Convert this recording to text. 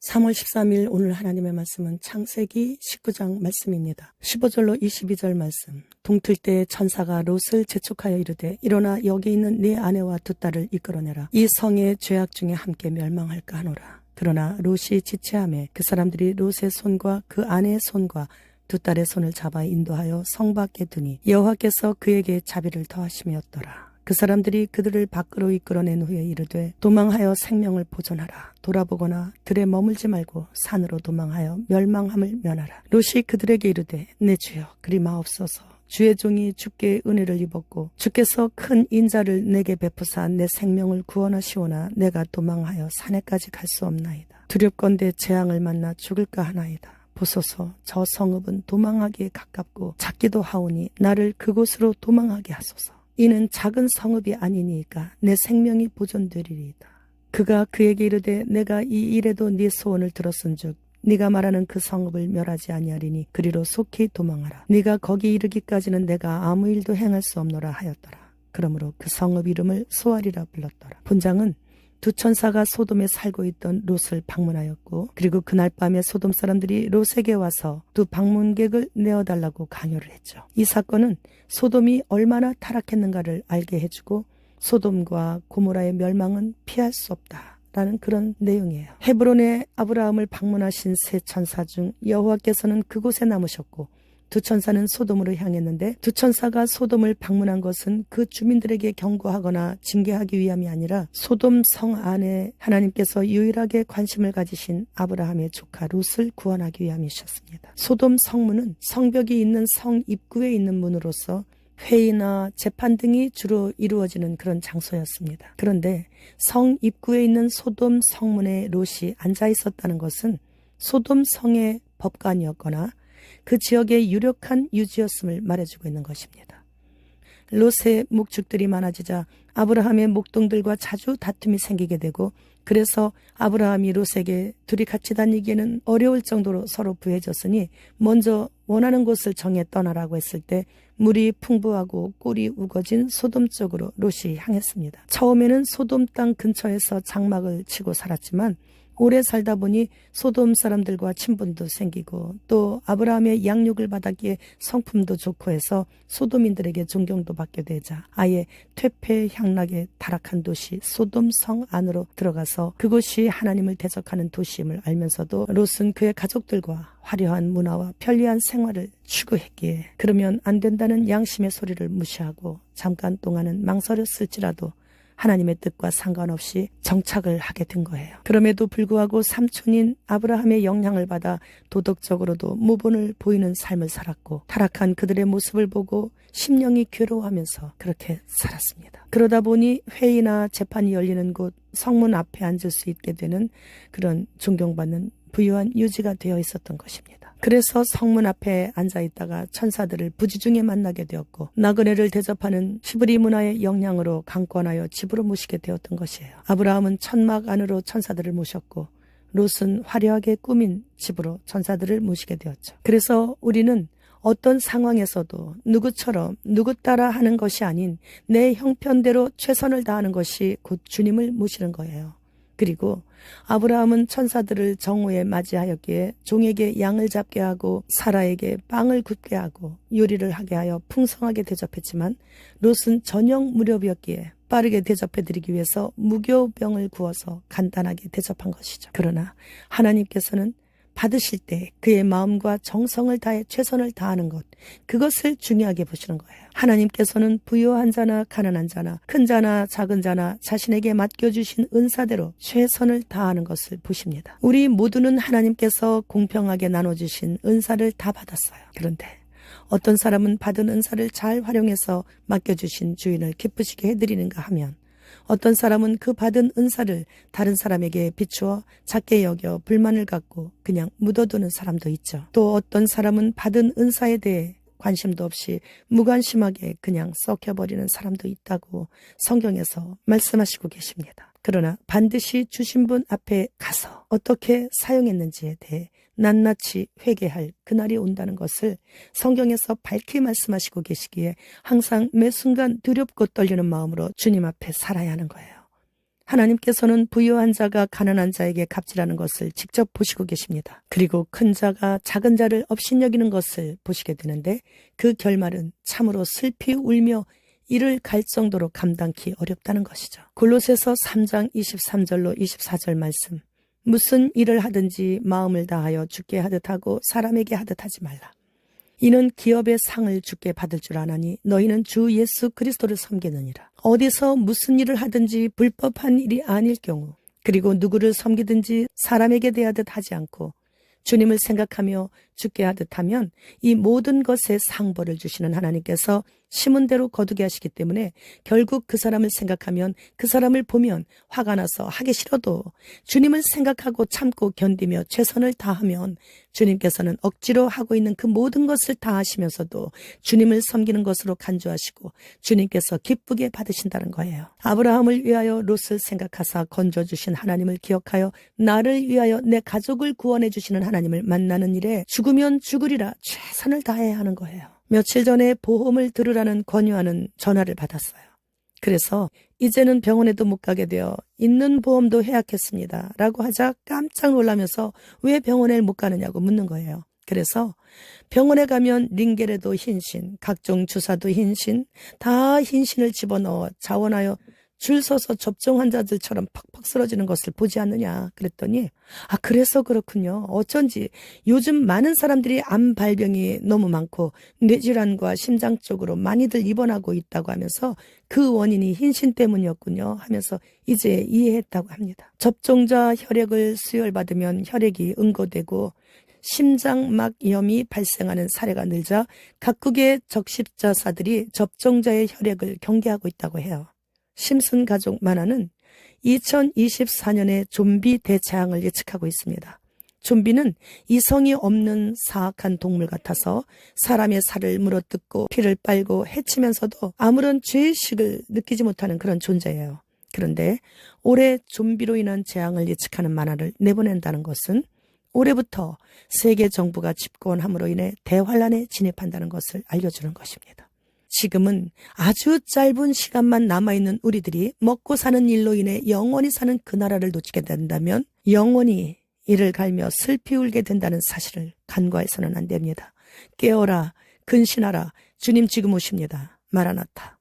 3월 13일 오늘 하나님의 말씀은 창세기 19장 말씀입니다. 15절로 22절 말씀. 동틀 때 천사가 롯을 재촉하여 이르되 일어나 여기 있는 네 아내와 두 딸을 이끌어내라. 이 성의 죄악 중에 함께 멸망할까 하노라. 그러나 롯이 지체하매 그 사람들이 롯의 손과 그 아내의 손과 두 딸의 손을 잡아 인도하여 성 밖에 두니 여호와께서 그에게 자비를 더하심이었더라. 그 사람들이 그들을 밖으로 이끌어낸 후에 이르되 도망하여 생명을 보존하라. 돌아보거나 들에 머물지 말고 산으로 도망하여 멸망함을 면하라. 롯이 그들에게 이르되 내 주여 그리 마옵소서. 주의 종이 주께 은혜를 입었고 주께서 큰 인자를 내게 베푸사 내 생명을 구원하시오나 내가 도망하여 산에까지 갈 수 없나이다. 두렵건대 재앙을 만나 죽을까 하나이다. 보소서 저 성읍은 도망하기에 가깝고 작기도 하오니 나를 그곳으로 도망하게 하소서. 이는 작은 성읍이 아니니까 내 생명이 보존되리이다. 그가 그에게 이르되 내가 이 일에도 네 소원을 들었은즉 네가 말하는 그 성읍을 멸하지 아니하리니 그리로 속히 도망하라. 네가 거기 이르기까지는 내가 아무 일도 행할 수 없노라 하였더라. 그러므로 그 성읍 이름을 소알이라 불렀더라. 본장은 두 천사가 소돔에 살고 있던 롯을 방문하였고 그리고 그날 밤에 소돔 사람들이 롯에게 와서 두 방문객을 내어달라고 강요를 했죠. 이 사건은 소돔이 얼마나 타락했는가를 알게 해주고 소돔과 고모라의 멸망은 피할 수 없다라는 그런 내용이에요. 헤브론에 아브라함을 방문하신 세 천사 중 여호와께서는 그곳에 남으셨고 두 천사는 소돔으로 향했는데 두 천사가 소돔을 방문한 것은 그 주민들에게 경고하거나 징계하기 위함이 아니라 소돔 성 안에 하나님께서 유일하게 관심을 가지신 아브라함의 조카 롯을 구원하기 위함이셨습니다. 소돔 성문은 성벽이 있는 성 입구에 있는 문으로서 회의나 재판 등이 주로 이루어지는 그런 장소였습니다. 그런데 성 입구에 있는 소돔 성문에 롯이 앉아 있었다는 것은 소돔 성의 법관이었거나 그 지역의 유력한 유지였음을 말해주고 있는 것입니다. 롯의 목축들이 많아지자 아브라함의 목동들과 자주 다툼이 생기게 되고 그래서 아브라함이 롯에게 둘이 같이 다니기에는 어려울 정도로 서로 부해졌으니 먼저 원하는 곳을 정해 떠나라고 했을 때 물이 풍부하고 꿀이 우거진 소돔 쪽으로 롯이 향했습니다. 처음에는 소돔 땅 근처에서 장막을 치고 살았지만 오래 살다 보니 소돔 사람들과 친분도 생기고 또 아브라함의 양육을 받았기에 성품도 좋고 해서 소돔인들에게 존경도 받게 되자 아예 퇴폐향락에 타락한 도시 소돔 성 안으로 들어가서 그곳이 하나님을 대적하는 도시임을 알면서도 롯은 그의 가족들과 화려한 문화와 편리한 생활을 추구했기에 그러면 안 된다는 양심의 소리를 무시하고 잠깐 동안은 망설였을지라도 하나님의 뜻과 상관없이 정착을 하게 된 거예요. 그럼에도 불구하고 삼촌인 아브라함의 영향을 받아 도덕적으로도 무본을 보이는 삶을 살았고 타락한 그들의 모습을 보고 심령이 괴로워하면서 그렇게 살았습니다. 그러다 보니 회의나 재판이 열리는 곳 성문 앞에 앉을 수 있게 되는 그런 존경받는 부유한 유지가 되어 있었던 것입니다. 그래서 성문 앞에 앉아있다가 천사들을 부지중에 만나게 되었고 나그네를 대접하는 히브리 문화의 영향으로 강권하여 집으로 모시게 되었던 것이에요. 아브라함은 천막 안으로 천사들을 모셨고 롯은 화려하게 꾸민 집으로 천사들을 모시게 되었죠. 그래서 우리는 어떤 상황에서도 누구처럼 누구 따라 하는 것이 아닌 내 형편대로 최선을 다하는 것이 곧 주님을 모시는 거예요. 그리고 아브라함은 천사들을 정오에 맞이하였기에 종에게 양을 잡게 하고 사라에게 빵을 굽게 하고 요리를 하게 하여 풍성하게 대접했지만 롯은 저녁 무렵이었기에 빠르게 대접해드리기 위해서 무교병을 구워서 간단하게 대접한 것이죠. 그러나 하나님께서는 받으실 때 그의 마음과 정성을 다해 최선을 다하는 것, 그것을 중요하게 보시는 거예요. 하나님께서는 부유한 자나 가난한 자나 큰 자나 작은 자나 자신에게 맡겨주신 은사대로 최선을 다하는 것을 보십니다. 우리 모두는 하나님께서 공평하게 나눠주신 은사를 다 받았어요. 그런데 어떤 사람은 받은 은사를 잘 활용해서 맡겨주신 주인을 기쁘시게 해드리는가 하면 어떤 사람은 그 받은 은사를 다른 사람에게 비추어 작게 여겨 불만을 갖고 그냥 묻어두는 사람도 있죠. 또 어떤 사람은 받은 은사에 대해 관심도 없이 무관심하게 그냥 썩혀버리는 사람도 있다고 성경에서 말씀하시고 계십니다. 그러나 반드시 주신 분 앞에 가서 어떻게 사용했는지에 대해 낱낱이 회개할 그날이 온다는 것을 성경에서 밝히 말씀하시고 계시기에 항상 매 순간 두렵고 떨리는 마음으로 주님 앞에 살아야 하는 거예요. 하나님께서는 부유한 자가 가난한 자에게 갑질하는 것을 직접 보시고 계십니다. 그리고 큰 자가 작은 자를 업신여기는 것을 보시게 되는데 그 결말은 참으로 슬피 울며 이를 갈 정도로 감당기 어렵다는 것이죠. 골로새서 3장 23절로 24절 말씀. 무슨 일을 하든지 마음을 다하여 주께 하듯 하고 사람에게 하듯 하지 말라. 이는 기업의 상을 주께 받을 줄 아나니 너희는 주 예수 그리스도를 섬기느니라. 어디서 무슨 일을 하든지 불법한 일이 아닐 경우 그리고 누구를 섬기든지 사람에게 대하듯 하지 않고 주님을 생각하며 주께 하듯 하면 이 모든 것에 상벌을 주시는 하나님께서 심은 대로 거두게 하시기 때문에 결국 그 사람을 생각하면 그 사람을 보면 화가 나서 하기 싫어도 주님을 생각하고 참고 견디며 최선을 다하면 주님께서는 억지로 하고 있는 그 모든 것을 다 하시면서도 주님을 섬기는 것으로 간주하시고 주님께서 기쁘게 받으신다는 거예요. 아브라함을 위하여 롯을 생각하사 건져주신 하나님을 기억하여 나를 위하여 내 가족을 구원해 주시는 하나님을 만나는 일에 죽으면 죽으리라 최선을 다해야 하는 거예요. 며칠 전에 보험을 들으라는 권유하는 전화를 받았어요. 그래서 이제는 병원에도 못 가게 되어 있는 보험도 해약했습니다. 라고 하자 깜짝 놀라면서 왜 병원에 못 가느냐고 묻는 거예요. 그래서 병원에 가면 링겔에도 흰신, 각종 주사도 흰신, 다 흰신을 집어넣어 자원하여 줄 서서 접종 환자들처럼 팍팍 쓰러지는 것을 보지 않느냐 그랬더니 그래서 그렇군요. 어쩐지 요즘 많은 사람들이 암 발병이 너무 많고 뇌질환과 심장 쪽으로 많이들 입원하고 있다고 하면서 그 원인이 흰신 때문이었군요 하면서 이제 이해했다고 합니다. 접종자 혈액을 수혈받으면 혈액이 응고되고 심장막염이 발생하는 사례가 늘자 각국의 적십자사들이 접종자의 혈액을 경계하고 있다고 해요. 심슨 가족 만화는 2024년에 좀비 대재앙을 예측하고 있습니다. 좀비는 이성이 없는 사악한 동물 같아서 사람의 살을 물어뜯고 피를 빨고 해치면서도 아무런 죄의식을 느끼지 못하는 그런 존재예요. 그런데 올해 좀비로 인한 재앙을 예측하는 만화를 내보낸다는 것은 올해부터 세계 정부가 집권함으로 인해 대환란에 진입한다는 것을 알려주는 것입니다. 지금은 아주 짧은 시간만 남아있는 우리들이 먹고 사는 일로 인해 영원히 사는 그 나라를 놓치게 된다면 영원히 이를 갈며 슬피 울게 된다는 사실을 간과해서는 안 됩니다. 깨어라, 근신하라, 주님 지금 오십니다. 마라나타.